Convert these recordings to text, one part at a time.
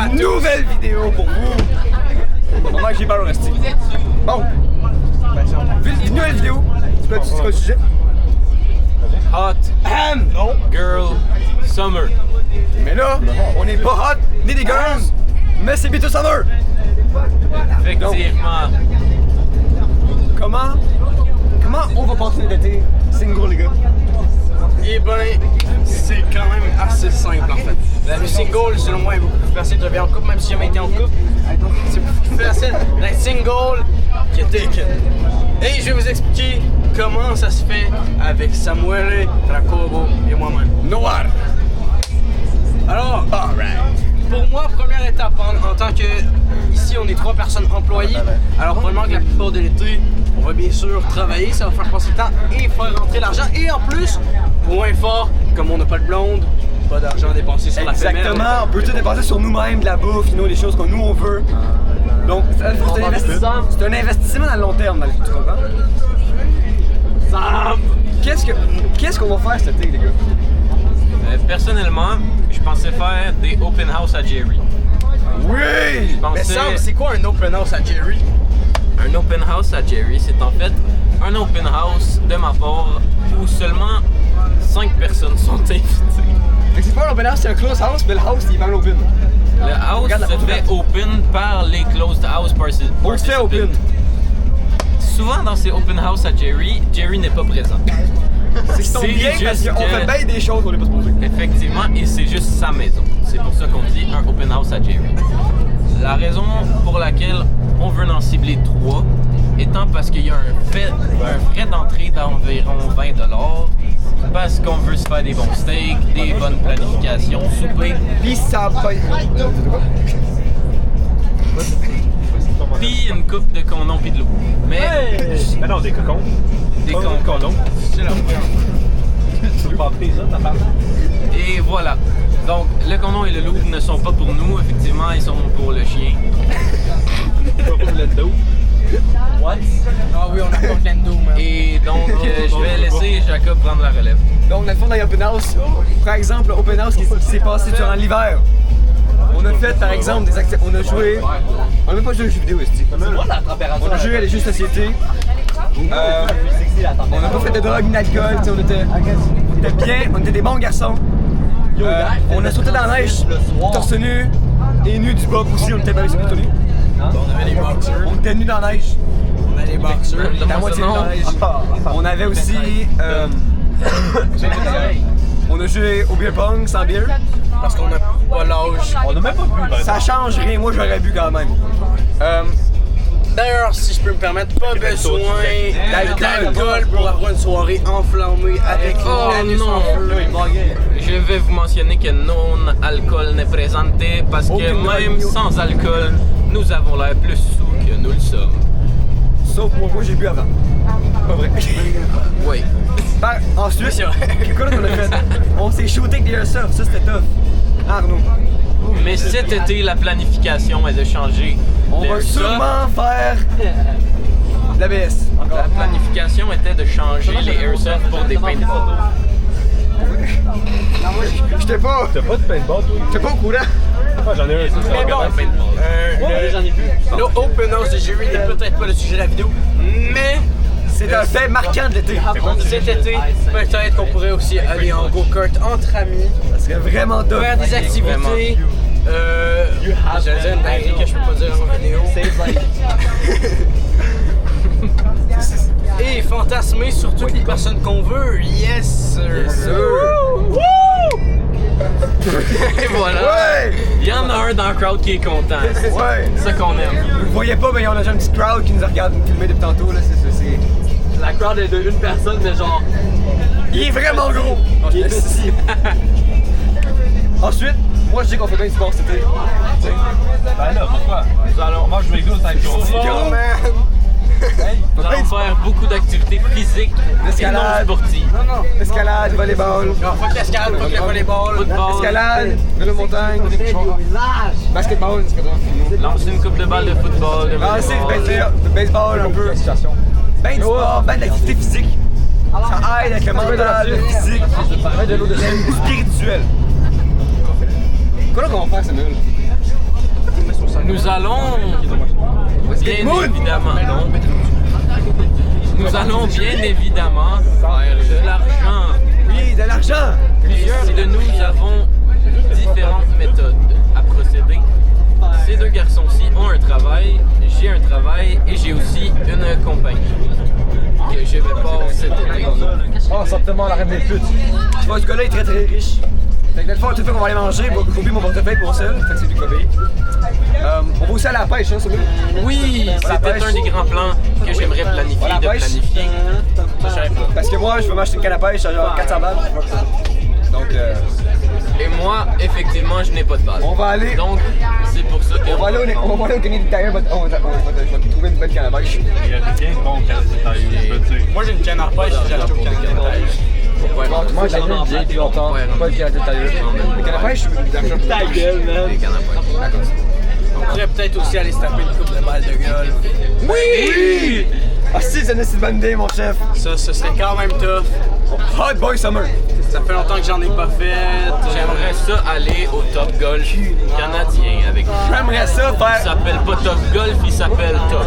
une nouvelle vidéo pour vous. Pendant que j'ai parlé au resti. Bon. Une nouvelle vidéo. C'est quoi le sujet? Hot girl summer. Mais là, on n'est pas hot ni des girls, mais c'est bientôt summer. Effectivement. Comment on va passer l'été single, les gars? Eh ben, c'est quand même assez simple en fait. La vie single, selon moi, est beaucoup plus facile de devenir en couple, même si j'ai jamais été en couple. C'est beaucoup plus facile d'être single que taken. Et je vais vous expliquer comment ça se fait avec Samuele, Jacobo et moi-même. Noir. Alors, pour moi, première étape, en tant que, ici on est 3 personnes employées, alors probablement que la plupart de l'été, on va bien sûr travailler, ça va faire passer le temps et faire rentrer l'argent. Et en plus, point fort, comme on n'a pas de blonde, pas d'argent dépensé sur la femelle. Exactement, on peut tout dépenser sur nous-mêmes, de la bouffe, les choses que nous on veut. Donc, c'est un investissement à long terme, dans le futur, hein? Sam! Qu'est-ce qu'on va faire cet été, les gars? Personnellement, je pensais faire des open house à Jerry. Oui! Je pensais... Mais Sam, c'est quoi un open house à Jerry? Un open house à Jerry, c'est en fait un open house de ma part où seulement 5 personnes sont invitées. C'est pas un open house, c'est un close house, mais le house il est pas open. Le house se fait open par les closed house participants. On se fait open. Souvent dans ces open house à Jerry, Jerry n'est pas présent. C'est bien parce qu'on fait bien des choses qu'on n'est pas supposé. Effectivement, et c'est juste sa maison. C'est pour ça qu'on dit un open house à Jerry. La raison pour laquelle on veut en cibler 3 étant parce qu'il y a un frais d'entrée d'environ 20$, parce qu'on veut se faire des bons steaks, des bonnes planifications, souper, Pis ça va. puis une coupe de condom pis de l'eau. Mais Ben non, des cocons. des Condom. c'est la Tu veux pas pris ça, ta femme? Et voilà. Donc, le condom et le loup ne sont pas pour nous, effectivement, ils sont pour le chien. Pas pour le dos. What? Ah oui, on a pas plein de dos, man. Et donc, je vais laisser Jacob prendre la relève. Donc, dans le fond, dans les open house, par exemple, open house qui s'est passé durant l'hiver. On a fait, par exemple, des activités. On a joué. On a même pas joué aux jeux vidéo, ici. On a joué à les jeux de société. On n'a pas fait de drogue ni d'alcool, on était bien, on était des bons garçons. On a sauté dans la neige, torse nu et nu du bob aussi, on était bien plutôt nus. On avait les boxers. On était nus dans la neige, On a les boxers. la moitié nus dans la neige. On avait aussi. On a joué au beer pong sans bière. Parce qu'on a pas l'âge. On a même pas bu, Ça change rien, moi j'aurais bu quand même. D'ailleurs, si je peux me permettre, pas besoin d'alcool pour avoir une soirée enflammée avec Oh l'anus non. en feu. Je vais vous mentionner que non-alcool n'est présenté parce que même sans alcool, nous avons l'air plus sous que nous le sommes. Sauf moi j'ai bu avant. Pas vrai. Oui. Ensuite, C'est vrai. quoi qu'on a fait? On s'est shooté avec des airsoft, ça c'était tough. Arnaud. Mais cet été, la planification est de changer. On les va airsoft. sûrement faire de l'ABS. Encore. La planification était de changer les airsoft pour des paintballs. J'étais pas. T'as pas de paintball, toi? J'étais pas au courant. Ah, j'en ai un, ça, Mais bon, j'en ai plus. le open house de Jerry n'est peut-être pas le sujet de la vidéo, mais C'est un fait marquant de l'été. cet été, peut-être qu'on pourrait aussi aller en go-kart entre amis, Ça serait vraiment top. faire des activités. J'allais dire une dinguerie que je peux pas dire en vidéo. Et fantasmer sur toutes les personnes qu'on veut. Yes, sir. Et voilà. Ouais! Il y en a un dans le crowd qui est content. Ouais! C'est ça qu'on aime. Vous le voyez pas, mais on a déjà une petite crowd qui nous regarde filmer depuis tantôt. Là. C'est... La crowd est de une personne, mais genre. Il est vraiment gros! Il est petit. Ensuite, moi je dis qu'on fait bien du sport cet été. Ben là, pourquoi? Alors, moi, je vais go avec Yo, man! Nous allons faire beaucoup d'activités physiques et non Escalade. sportives. Escalade, volleyball, Fuck l'escalade, fuck le volleyball. Football, escalade, vélo montagne, basketball, c'est comme ça. lancer une coupe de balle de football, de Ah, c'est volleyball. de baseball un peu. Ben de sport, ben d'activité physique. Ça aide avec le mental, le physique, le spirituel. Quoi là qu'on va faire, Samuel? Nous allons bien Moon. évidemment, non. Nous allons bien évidemment faire de l'argent. Oui, de l'argent! Plusieurs de nous avons différentes méthodes à procéder. Ces deux garçons-ci ont un travail, j'ai un travail et j'ai aussi une compagnie que je vais pas cet été. Oh, simplement la reine des putes. Tu vois, ce gars-là est très très riche. Fait que dans le fond, tout fait qu'on va aller manger, moi, j'ai oublié mon portefeuille pour seul, fait que c'est du copé. On va aussi aller à la pêche, hein, c'est vrai? Oui, c'était un des grands plans que j'aimerais planifier, Voilà, de pêche. planifier. Ça, je savais pas. Parce que moi, je veux m'acheter une canne à pêche à genre 400 balles. Donc, Et moi, effectivement, je n'ai pas de balle. on va aller. Donc, c'est pour ça que... On va aller au Canadian Tire, on va te trouver une belle canne à pêche. Il y a rien de bon Canadien Tire, je peux te dire. Moi j'ai une canne à pêche, j'ai acheté au Canadien Tire. Ouais, Bon, moi, j'ai vraiment bien depuis longtemps. Ouais, non. pas de Canadian Tire. Une canne à pêche ou une canne à pêche? Ta gueule, man. les cannes à pêche. On pourrait peut-être aussi aller se taper une coupe de balles de golf. Oui! Ah si, c'est une bonne idée, mon chef. Ça, ce serait quand même tough. Hot Boy Summer. Ça fait longtemps que j'en ai pas fait. J'aimerais ça aller au Top Golf canadien avec lui. J'aimerais ça Il faire. s'appelle pas Top Golf, il s'appelle Top.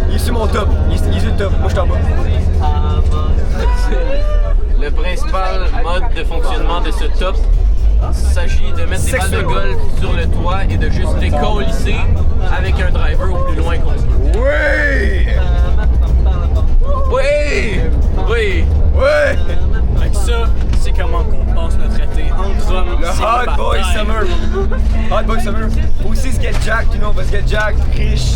Il est sur mon top. Il est sur le top. Moi, je suis en bas. Le principal mode de fonctionnement de ce top s'agit de mettre des balles de golf sur le toit et de juste les colisser avec un driver au plus loin qu'on peut. Oui! Oui! Oui! Oui! Fait que ça, c'est comment qu'on passe notre été entre hommes. Le Hot Boy Summer. Hot Boy Summer. Aussi se get jack, you know, on va se get jack, riche.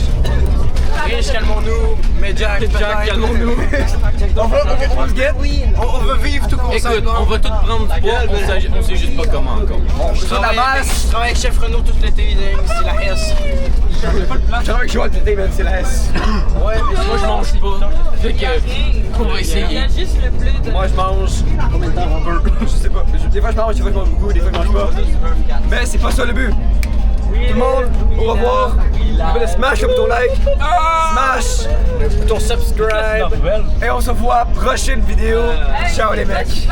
Riche, calmons-nous. Mais Jack, calmons-nous. On se get. On veut vivre tout Écoute, consentement. on va tout prendre du poids, on sait juste pas comment encore. Je suis la masse. Je travaille avec Chef Renault tout l'été, c'est la S. Je travaille avec Joël Pété, man, c'est la S. Ouais, mais Moi je mange pas, fait que on va essayer. Juste le bleu de... Moi, je mange. Combien de temps on peut? Je sais pas. Des fois, je mange, des fois, je mange beaucoup, des fois, je mange pas. Mais c'est pas ça le but. Tout le monde, au revoir. N'oubliez pas de smash le bouton like. Smash ton subscribe. et on se voit prochaine vidéo. Ciao les mecs.